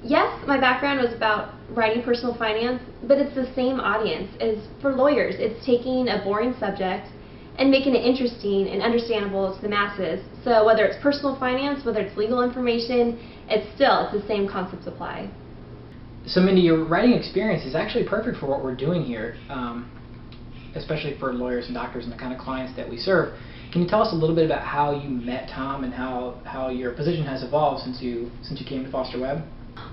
yes, my background was about writing personal finance, but it's the same audience as for lawyers. It's taking a boring subject and making it interesting and understandable to the masses. So whether it's personal finance, whether it's legal information, it's the same concepts apply. So Mindy, your writing experience is actually perfect for what we're doing here, especially for lawyers and doctors and the kind of clients that we serve. Can you tell us a little bit about how you met Tom and how your position has evolved since you came to Foster Webb?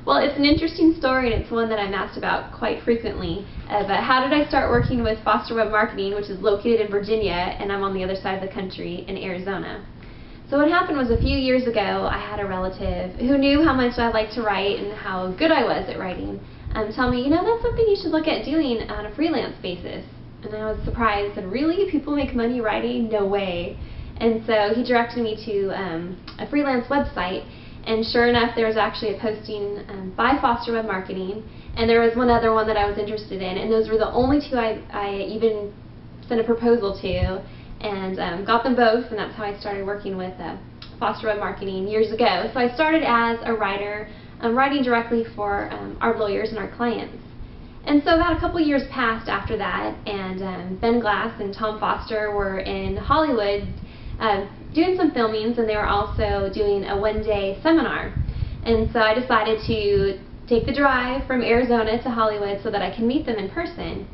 Well, it's an interesting story, and it's one that I'm asked about quite frequently. But how did I start working with Foster Webb Marketing, which is located in Virginia, and I'm on the other side of the country in Arizona? So what happened was a few years ago, I had a relative who knew how much I liked to write and how good I was at writing tell me, that's something you should look at doing on a freelance basis. And I was surprised, and really? People make money writing? No way. And so he directed me to a freelance website, and sure enough, there was actually a posting by Foster Webb Marketing, and there was one other one that I was interested in, and those were the only two I even sent a proposal to, and got them both, and that's how I started working with Foster Webb Marketing years ago. So I started as a writer, writing directly for our lawyers and our clients. And so about a couple years passed after that, and Ben Glass and Tom Foster were in Hollywood doing some filmings, and they were also doing a one-day seminar. And so I decided to take the drive from Arizona to Hollywood so that I can meet them in person.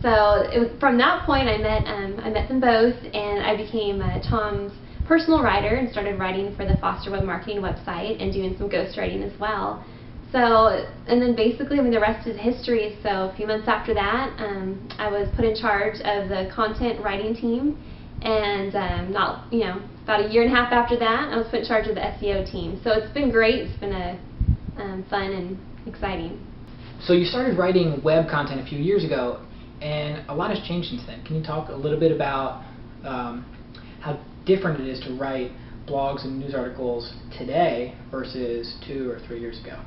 So from that point, I met them both, and I became Tom's personal writer and started writing for the Foster Webb Marketing website and doing some ghostwriting as well. So, and then basically, the rest is history. So a few months after that, I was put in charge of the content writing team, and about a year and a half after that, I was put in charge of the SEO team. So it's been great. It's been fun and exciting. So you started writing web content a few years ago, and a lot has changed since then. Can you talk a little bit about how different it is to write blogs and news articles today versus 2 or 3 years ago?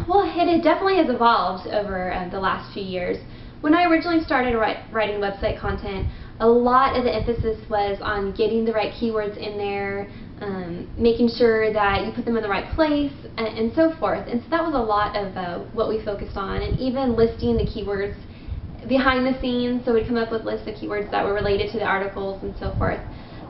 Well, it definitely has evolved over the last few years. When I originally started writing website content, a lot of the emphasis was on getting the right keywords in there, making sure that you put them in the right place, and so forth. And so that was a lot of what we focused on, and even listing the keywords behind the scenes, so we'd come up with lists of keywords that were related to the articles and so forth.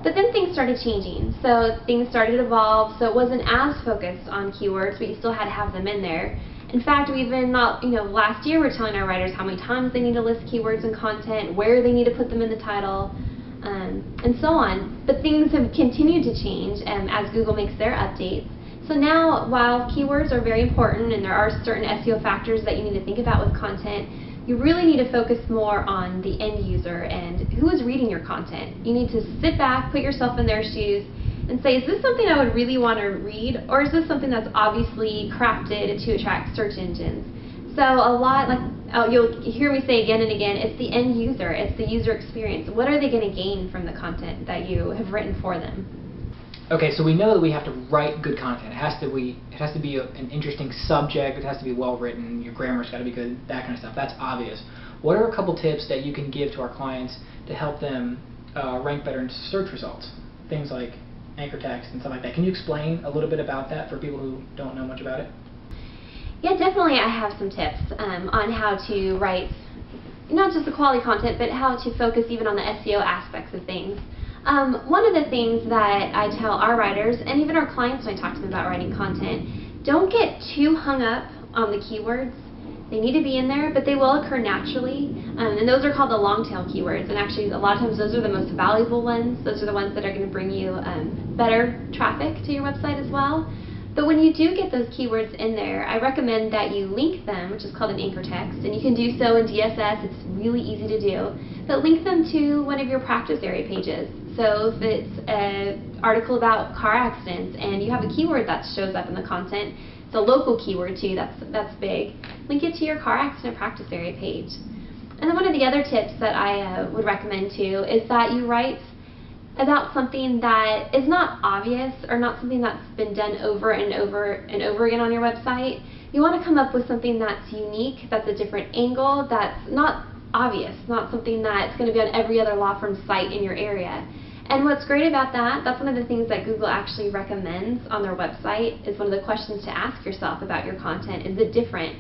But then things started changing, so things started to evolve, so it wasn't as focused on keywords, but you still had to have them in there. In fact, we even last year we're telling our writers how many times they need to list keywords and content, where they need to put them in the title, and so on. But things have continued to change as Google makes their updates. So now, while keywords are very important and there are certain SEO factors that you need to think about with content, you really need to focus more on the end user and who is reading your content. You need to sit back, put yourself in their shoes, and say, is this something I would really want to read, or is this something that's obviously crafted to attract search engines? So a lot, you'll hear me say again and again, it's the end user, it's the user experience. What are they going to gain from the content that you have written for them? Okay, so we know that we have to write good content. It has to be an interesting subject. It has to be well written. Your grammar's got to be good. That kind of stuff. That's obvious. What are a couple tips that you can give to our clients to help them rank better in search results? Things like anchor text and stuff like that. Can you explain a little bit about that for people who don't know much about it? Yeah, definitely. I have some tips on how to write not just the quality content, but how to focus even on the SEO aspects of things. One of the things that I tell our writers, and even our clients when I talk to them about writing content, don't get too hung up on the keywords. They need to be in there, but they will occur naturally, and those are called the long tail keywords, and actually a lot of times those are the most valuable ones. Those are the ones that are going to bring you better traffic to your website as well. But when you do get those keywords in there, I recommend that you link them, which is called an anchor text, and you can do so in DSS. It's really easy to do, but link them to one of your practice area pages. So if it's an article about car accidents and you have a keyword that shows up in the content, it's a local keyword too, that's big, link it to your car accident practice area page. And then one of the other tips that I would recommend too is that you write about something that is not obvious or not something that's been done over and over and over again on your website. You want to come up with something that's unique, that's a different angle, that's not obvious, not something that's going to be on every other law firm site in your area. And what's great about that, that's one of the things that Google actually recommends on their website, is one of the questions to ask yourself about your content. Is it different?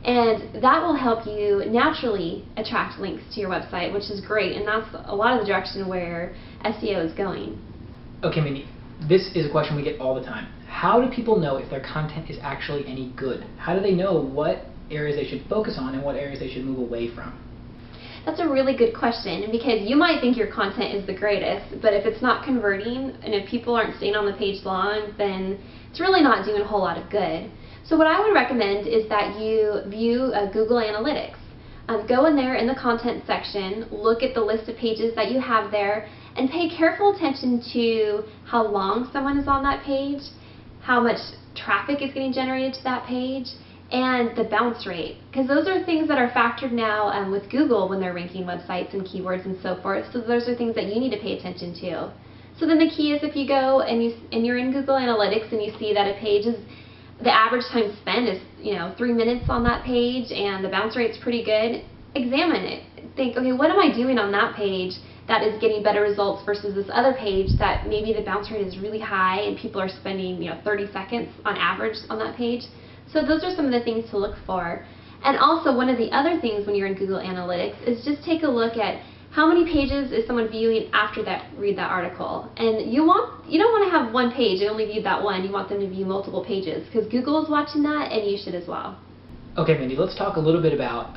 And that will help you naturally attract links to your website, which is great, and that's a lot of the direction where SEO is going. Okay, Mindy, this is a question we get all the time. How do people know if their content is actually any good? How do they know what areas they should focus on and what areas they should move away from? That's a really good question, because you might think your content is the greatest, but if it's not converting and if people aren't staying on the page long, then it's really not doing a whole lot of good. So what I would recommend is that you view Google Analytics. Go in there in the content section, look at the list of pages that you have there, and pay careful attention to how long someone is on that page, how much traffic is getting generated to that page, and the bounce rate. Because those are things that are factored now with Google when they're ranking websites and keywords and so forth. So those are things that you need to pay attention to. So then the key is, if you go and you're in Google Analytics and you see that a page is, the average time spent is 3 minutes on that page and the bounce rate's pretty good, examine it. Think, okay, what am I doing on that page that is getting better results versus this other page that maybe the bounce rate is really high and people are spending 30 seconds on average on that page. So those are some of the things to look for. And also, one of the other things when you're in Google Analytics is just take a look at how many pages is someone viewing after read that article. And you don't want to have one page and only view that one. You want them to view multiple pages, because Google is watching that and you should as well. Okay, Mindy, let's talk a little bit about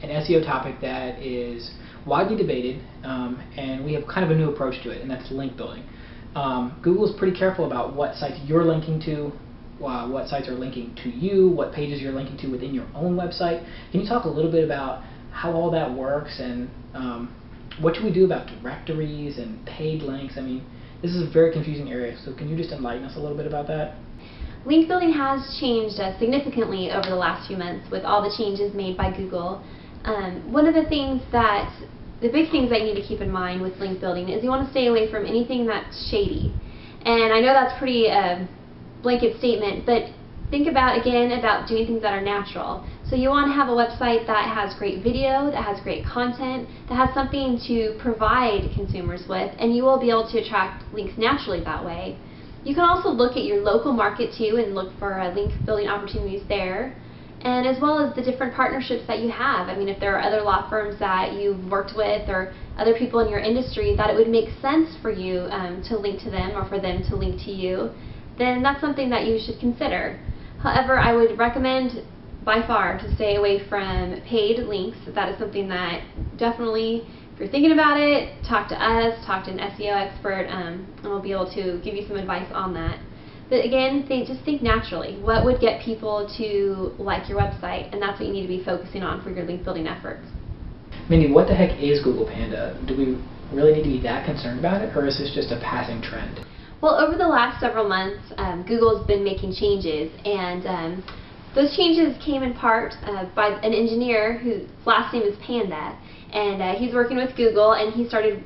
an SEO topic that is widely debated, and we have kind of a new approach to it, and that's link building. Google is pretty careful about what sites you're linking to, what sites are linking to you, what pages you're linking to within your own website. Can you talk a little bit about how all that works, and what should we do about directories and paid links? I mean, this is a very confusing area, so can you just enlighten us a little bit about that? Link building has changed significantly over the last few months with all the changes made by Google. One of the big things that you need to keep in mind with link building is you want to stay away from anything that's shady. And I know that's pretty blanket statement, but think about doing things that are natural. So you want to have a website that has great video, that has great content, that has something to provide consumers with, and you will be able to attract links naturally that way. You can also look at your local market too and look for link building opportunities there, and as well as the different partnerships that you have. I mean, if there are other law firms that you've worked with or other people in your industry that it would make sense for you to link to them or for them to link to you, then that's something that you should consider. However, I would recommend by far to stay away from paid links. That is something that definitely, if you're thinking about it, talk to us, talk to an SEO expert, and we'll be able to give you some advice on that. But again, just think naturally. What would get people to like your website? And that's what you need to be focusing on for your link building efforts. Mindy, what the heck is Google Panda? Do we really need to be that concerned about it, or is this just a passing trend? Well, over the last several months, Google has been making changes, and those changes came in part by an engineer whose last name is Panda, and he's working with Google, and he started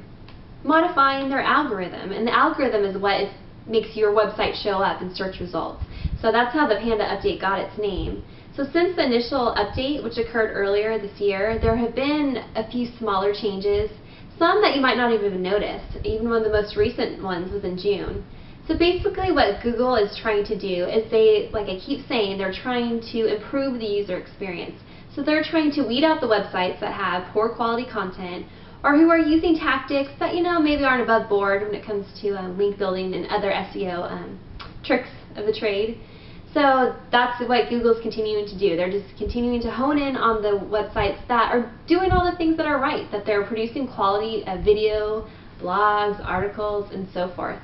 modifying their algorithm, and the algorithm is what makes your website show up in search results. So that's how the Panda update got its name. So since the initial update, which occurred earlier this year, there have been a few smaller changes, some that you might not even have noticed. Even one of the most recent ones was in June. So basically what Google is trying to do is like I keep saying, they're trying to improve the user experience. So they're trying to weed out the websites that have poor quality content or who are using tactics that maybe aren't above board when it comes to link building and other SEO tricks of the trade. So that's what Google's continuing to do. They're just continuing to hone in on the websites that are doing all the things that are right, that they're producing quality video, blogs, articles, and so forth.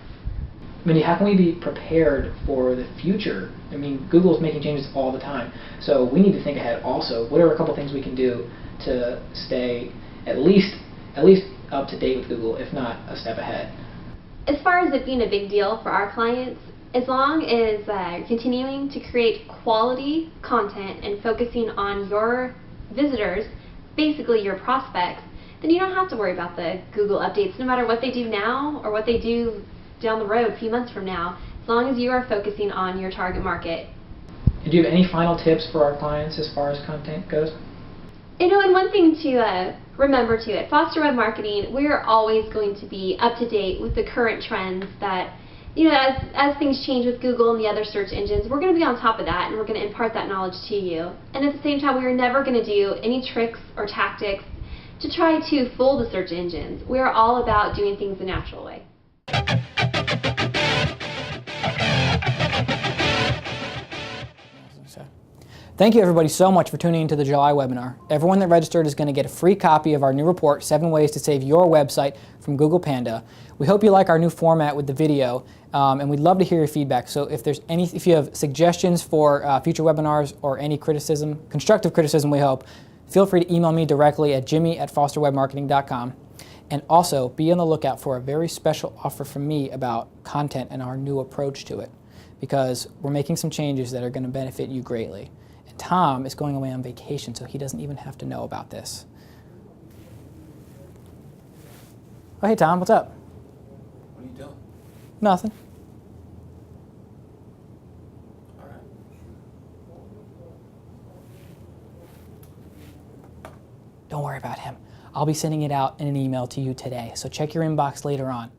Mindy, how can we be prepared for the future? I mean, Google's making changes all the time, so we need to think ahead also. What are a couple things we can do to stay at least up to date with Google, if not a step ahead? As far as it being a big deal for our clients, as long as continuing to create quality content and focusing on your visitors, basically your prospects, then you don't have to worry about the Google updates, no matter what they do now or what they do down the road a few months from now, as long as you are focusing on your target market. And do you have any final tips for our clients as far as content goes? And one thing to remember too, at Foster Web Marketing, we're always going to be up to date with the current trends that, as things change with Google and the other search engines, we're going to be on top of that, and we're going to impart that knowledge to you. And at the same time, we are never going to do any tricks or tactics to try to fool the search engines. We are all about doing things the natural way. Thank you everybody so much for tuning into the July webinar. Everyone that registered is going to get a free copy of our new report, 7 Ways to Save Your Website, from Google Panda. We hope you like our new format with the video, and we'd love to hear your feedback. So if you have suggestions for future webinars or any criticism, constructive criticism we hope, feel free to email me directly at jimmy@fosterwebmarketing.com. And also be on the lookout for a very special offer from me about content and our new approach to it, because we're making some changes that are going to benefit you greatly. Tom is going away on vacation, so he doesn't even have to know about this. Oh, hey Tom, what's up? What are you doing? Nothing. All right. Don't worry about him. I'll be sending it out in an email to you today, so check your inbox later on.